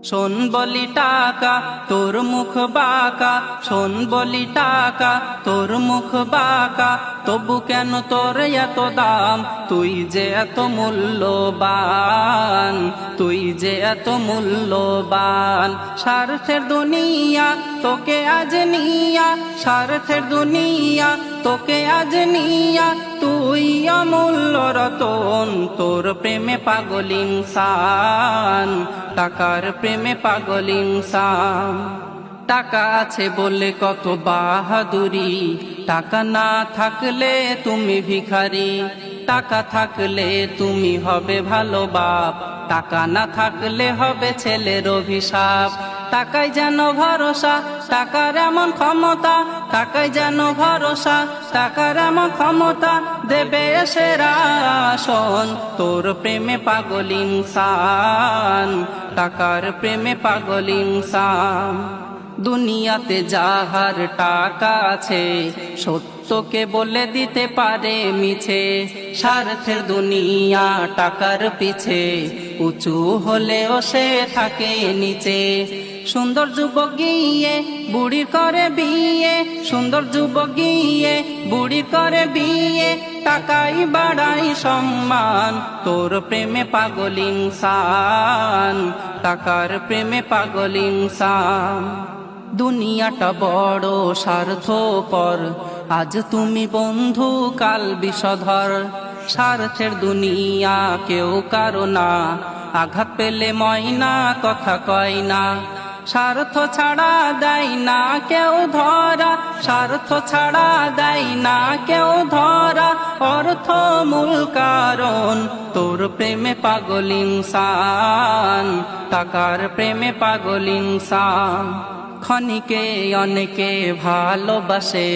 শোন বলি টাকা তোর মুখ বাঁকা, শোন বলি টাকা তোর মুখ বাঁকা, তবু কেন তোর এত দাম? তুই যে এত মূল্যবান, তুই যে এত মূল্যবান। স্বার্থের দুনিয়া তোকে আজ নিয়া, স্বার্থের দুনিয়া তোকে আজ নিয়া, তুই অমূল্য রতন। তোর প্রেমে পাগল ইনসান, টাকার প্রেমে পাগল ইনসান। টাকা আছে বলে কত বাহাদুরি, টাকা না থাকলে তুমি ভিখারি। টাকা থাকলে তুমি হবে ভালো বাপ, টাকা না থাকলে হবে ছেলের অভিশাপ। টাকায় যেন ভরসা, টাকার এমন ক্ষমতা, টাকায় যেন ভরসা, টাকার এমন ক্ষমতা, দেবে এসে রাশন। তোর প্রেমে পাগল ইনসান, টাকার প্রেমে পাগল ইনসান। দুনিয়াতে যাহার টাকা আছে, সত্যকে বলে দিতে পারে মিছে। স্বার্থের দুনিয়া টাকার পিছে, উঁচু হলেও সে থাকে নিচে। সুন্দর যুবক গিয়ে বুড়ি করে বিয়ে, সুন্দর যুবক গিয়ে বুড়ি করে বিয়ে, টাকাই বাড়াই সম্মান। তোর প্রেমে পাগল ইনসান, টাকার প্রেমে পাগল ইনসান। দুনিয়াটা বড় স্বার্থপর, আজ তুমি বন্ধু কাল বিষধর। স্বার্থের দুনিয়া কেউ কারো না, আঘাত পেলে ময়না কথা কয় না। স্বার্থ ছাড়া দেয় না কেউ ধরা, স্বার্থ ছাড়া দেয় না কেউ ধরা, অর্থ মূল কারণ। তোর প্রেমে পাগল ইনসান, টাকার প্রেমে পাগল ইনসান। ক্ষণিকে অনেকে ভালোবাসে,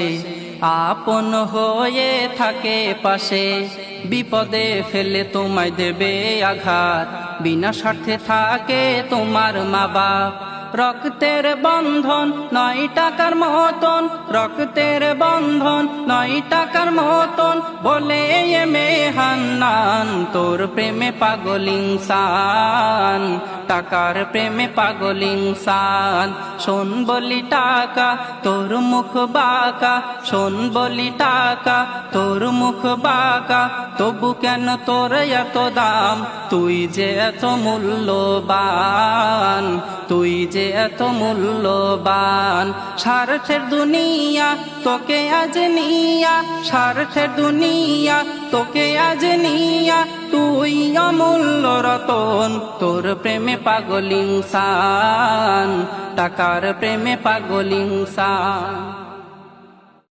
আপন হয়ে থাকে পাশে। বিপদে ফেলে তোমায় দেবে আঘাত, বিনা স্বার্থে থাকে তোমার মা বাপ। রক্তের বন্ধন নয় টাকার মতন, রক্তের বন্ধন নয় টাকার মতন, বলে মেহান্নান। তোর প্রেমে পাগল ইনসান, টাকার প্রেমে পাগল ইনসান। শোন বলি টাকা তোর মুখ বাঁকা, শোন বলি টাকা তোর মুখ বাঁকা, তবু কেন তোর এত দাম? তুই যে এত মূল্যবান, তুই যে এত মূল্যবান। স্বার্থের দুনিয়া তোকে আজ নিয়া, স্বার্থের দুনিয়া তোকে আজ নিয়া, তুই অমূল্য রতন। তোর প্রেমে পাগল ইনসান, টাকার প্রেমে পাগল ইনসান।